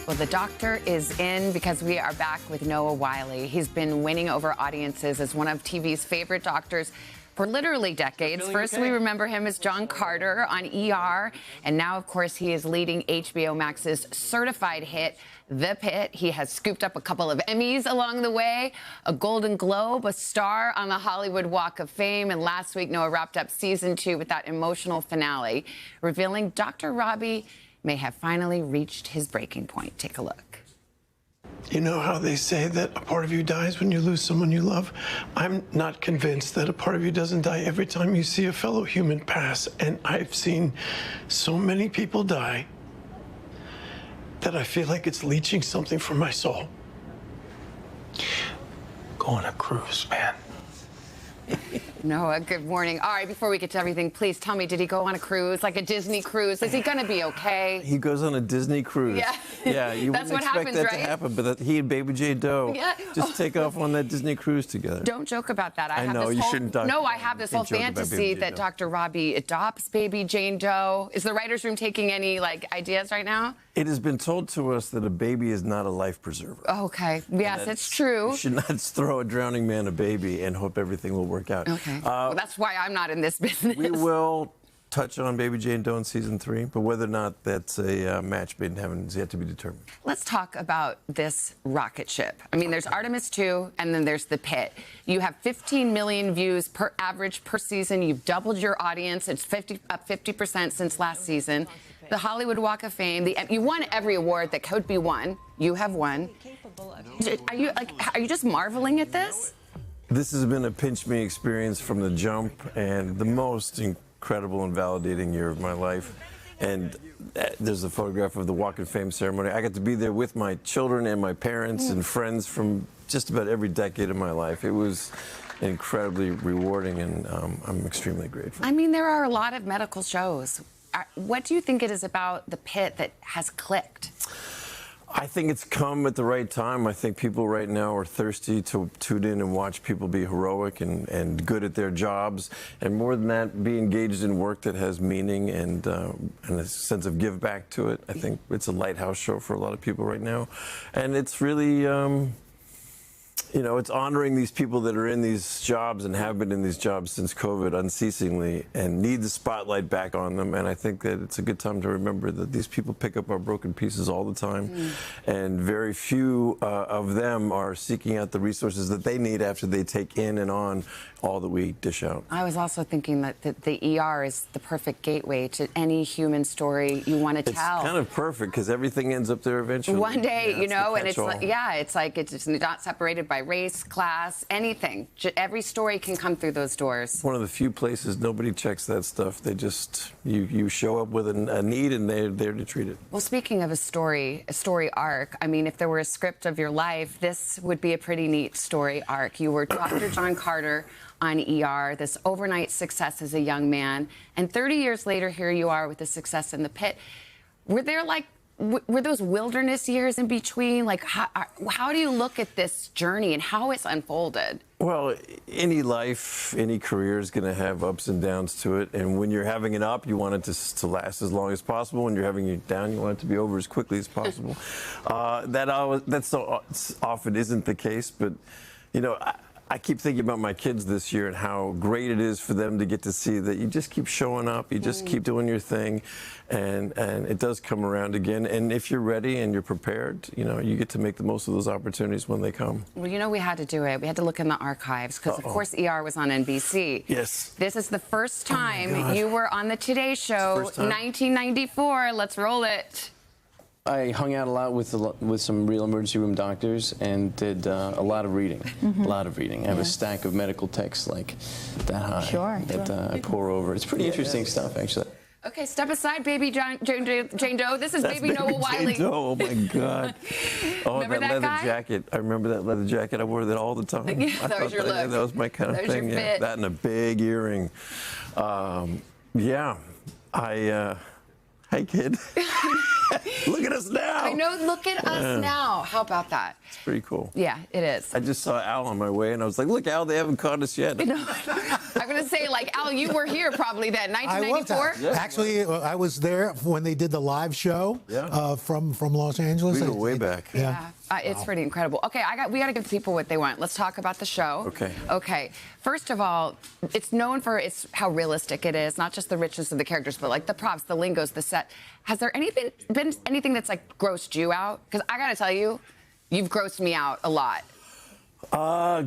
Well, the doctor is in because we are back with Noah Wyle. He's been winning over audiences as one of TV's favorite doctors for literally decades. First, we remember him as John Carter on ER, and now, of course, he is leading HBO Max's certified hit, The Pitt. He has scooped up a couple of Emmys along the way, a Golden Globe, a star on the Hollywood Walk of Fame, and last week, Noah wrapped up season 2 with that emotional finale, revealing Dr. Robby may have finally reached his breaking point. Take a look. You know how they say that a part of you dies when you lose someone you love? I'm not convinced that a part of you doesn't die every time you see a fellow human pass. And I've seen so many people die that I feel like it's leaching something from my soul. Go on a cruise, man. Noah, good morning. All right, before we get to everything, please tell me, did he go on a cruise, like a Disney cruise? Is he going to be okay? He goes on a Disney cruise. Yeah. Yeah, you That's wouldn't what expect happens, that right? to happen, but he and Baby J. Doe just take off on that Disney cruise together. Don't joke about that. I know, you shouldn't talk. No, I have this whole joke about fantasy Baby J. that Doe. Dr. Robby adopts Baby Jane Doe. Is the writer's room taking any, ideas right now? It has been told to us that a baby is not a life preserver. Okay. Yes, it's true. You should not throw a drowning man a baby and hope everything will work out. Okay. Well, that's why I'm not in this business. We will touch on Baby Jane Doe in season 3, but whether or not that's a match made in heaven is yet to be determined. Let's talk about this rocket ship. I mean, there's Artemis 2, and then there's the Pitt. You have 15 million views per average per season. You've doubled your audience. It's up 50% since last season. The Hollywood Walk of Fame. You won every award that could be won. You have won. Are you just marveling at this? This has been a pinch me experience from the jump, and the most incredible and validating year of my life. And there's a photograph of the Walk of Fame ceremony. I got to be there with my children and my parents and friends from just about every decade of my life. It was incredibly rewarding, and I'm extremely grateful. I mean, there are a lot of medical shows. What do you think it is about the Pitt that has clicked? I think it's come at the right time. I think people right now are thirsty to tune in and watch people be heroic and good at their jobs. And more than that, be engaged in work that has meaning and a sense of give back to it. I think it's a lighthouse show for a lot of people right now. And it's really, you know, it's honoring these people that are in these jobs and have been in these jobs since COVID unceasingly and need the spotlight back on them. And I think that it's a good time to remember that these people pick up our broken pieces all the time. And very few of them are seeking out the resources that they need after they take in and on all that we dish out. I was also thinking that the ER is the perfect gateway to any human story you want to tell. It's kind of perfect because everything ends up there eventually. One day, you know, and it's like, it's not separated by race, class, anything. Every story can come through those doors. One of the few places nobody checks that stuff. They just, you show up with a need and they're there to treat it. Well, speaking of a story arc, I mean, if there were a script of your life, this would be a pretty neat story arc. You were Dr. John Carter on ER, this overnight success as a young man, and 30 years later, here you are with the success in the Pitt. Were there were those wilderness years in between? Like, how do you look at this journey and how it's unfolded? Well, any life, any career is going to have ups and downs to it. And when you're having it up, you want it to last as long as possible. When you're having it down, you want it to be over as quickly as possible. That so often isn't the case. But, you know, I keep thinking about my kids this year and how great it is for them to get to see that you just keep showing up, you just keep doing your thing, and it does come around again. And if you're ready and you're prepared, you know, you get to make the most of those opportunities when they come. Well, you know, we had to do it. We had to look in the archives because, of course, ER was on NBC. Yes. This is the first time you were on the Today Show, 1994. Let's roll it. I hung out a lot with some real emergency room doctors and did a lot of reading. A lot of reading. I have a stack of medical texts like that high that I pour over. It's pretty interesting stuff, actually. Okay, step aside, Baby Jane Doe. This is Baby Noah Wyle. Oh my God! Oh, remember that leather jacket. I remember that leather jacket. I wore that all the time. Yeah, that was your look. That was my kind of thing. Yeah, that and a big earring. Yeah, I Hi, kid. Look at us now. I know, look at us now. How about that? It's pretty cool. Yeah, it is. I just saw Al on my way, and I was like, look, Al, they haven't caught us yet. I'm going to say, like, Al, you were here probably then, 1994? Actually, I was there when they did the live show from Los Angeles. We go way back. Yeah. It's pretty incredible. Okay, we got to give people what they want. Let's talk about the show. Okay. First of all, it's known for how realistic it is, not just the richness of the characters, but like the props, the lingos, the set. Has there been anything that's like grossed you out? Because I got to tell you, you've grossed me out a lot.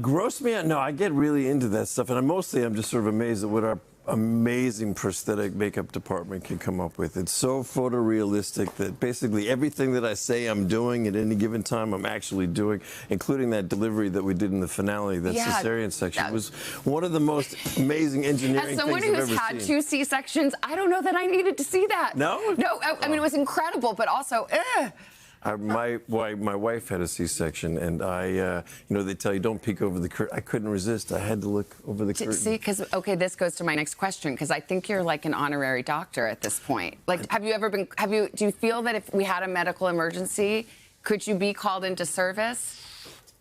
Gross me out? No, I get really into that stuff, and I'm just sort of amazed at what our amazing prosthetic makeup department can come up with. It's so photorealistic that basically everything that I say I'm doing at any given time, I'm actually doing, including that delivery that we did in the finale, that cesarean section, was one of the most amazing engineering things I've ever seen. As someone who's had 2 C-sections, I don't know that I needed to see that. No? No, I mean, it was incredible, but also, my wife had a C-section, and they tell you don't peek over the curtain. I couldn't resist. I had to look over the curtain. See, because this goes to my next question, because I think you're like an honorary doctor at this point. Like, do you feel that if we had a medical emergency, could you be called into service?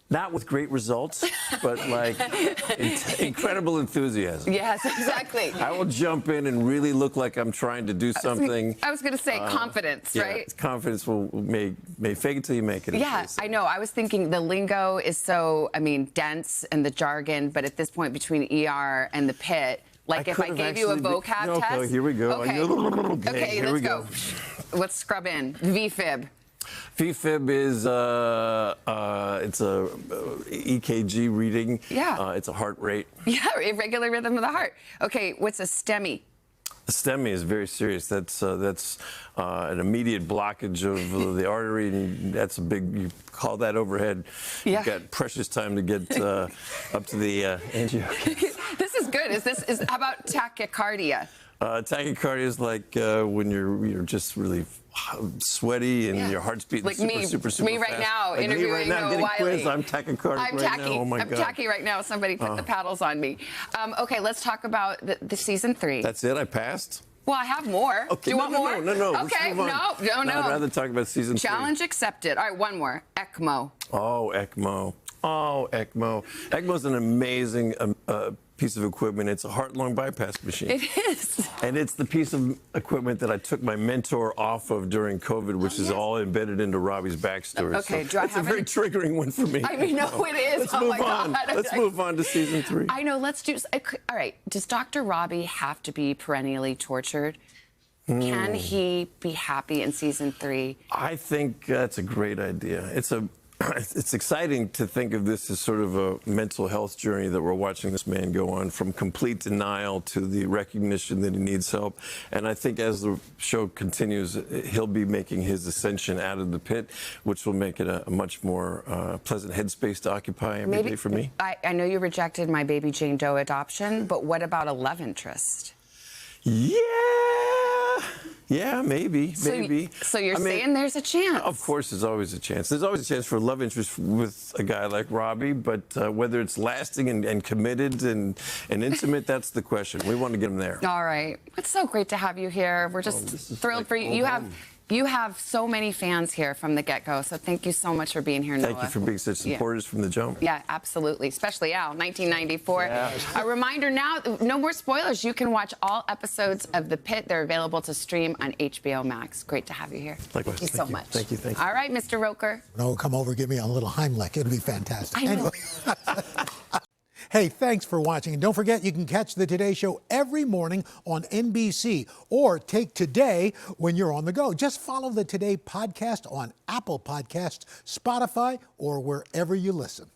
Not with great results, but like incredible enthusiasm. Yes, exactly. I will jump in and really look like I'm trying to do something. I was going to say confidence, right? Confidence may fake it till you make it. Yeah, I know. I was thinking the lingo is so, dense, and the jargon, but at this point between ER and the Pitt, like if I gave you a vocab test. Okay, here we go. Okay, let's go. Let's scrub in. VFib. VFib is it's a EKG reading. Yeah. It's a heart rate. Yeah, irregular rhythm of the heart. Okay, what's a STEMI? A STEMI is very serious. That's an immediate blockage of the artery, and that's a big. You call that overhead. Yeah. You've got precious time to get up to the angio. This is good. How about tachycardia? Tachycardia is like when you're just really sweaty and your heart's beating like super fast. Me right now, like interviewing Noah Wyle. I'm tachycardic right now. Oh my God. I'm tacky right now. Somebody put the paddles on me. Okay, let's talk about the season 3. That's it. I passed. Well, I have more. Okay, Do you want more? No. Okay, no. I'd rather talk about season 3. Challenge accepted. All right, one more. ECMO. Oh, ECMO. ECMO's an amazing piece of equipment. It's a heart-lung bypass machine. It is. And it's the piece of equipment that I took my mentor off of during COVID, which is all embedded into Robbie's backstory. Okay, so it's a very triggering one for me. I mean, no, it is. Let's move on. Let's move on to season 3. I know. Let's do. All right. Does Dr. Robby have to be perennially tortured? Can he be happy in season 3? I think that's a great idea. It's exciting to think of this as sort of a mental health journey that we're watching this man go on, from complete denial to the recognition that he needs help. And I think as the show continues, he'll be making his ascension out of the pit, which will make it a much more pleasant headspace to occupy every day for me. I know you rejected my baby Jane Doe adoption, but what about a love interest? Yeah, maybe. So you're saying there's a chance? Of course, there's always a chance. There's always a chance for a love interest with a guy like Robby, but whether it's lasting and committed and intimate, that's the question. We want to get him there. All right. It's so great to have you here. We're just thrilled for you. You have so many fans here from the get-go, so thank you so much for being here, Noah. Thank you for being such supporters from the jump. Yeah, absolutely, especially Al, 1994. Yeah. A reminder now, no more spoilers. You can watch all episodes of The Pitt. They're available to stream on HBO Max. Great to have you here. Likewise. Thank you so much. Thank you. All right, Mr. Roker. No, come over, give me a little Heimlich. It'll be fantastic. I know. Hey, thanks for watching. And don't forget, you can catch the Today Show every morning on NBC, or take Today when you're on the go. Just follow the Today podcast on Apple Podcasts, Spotify, or wherever you listen.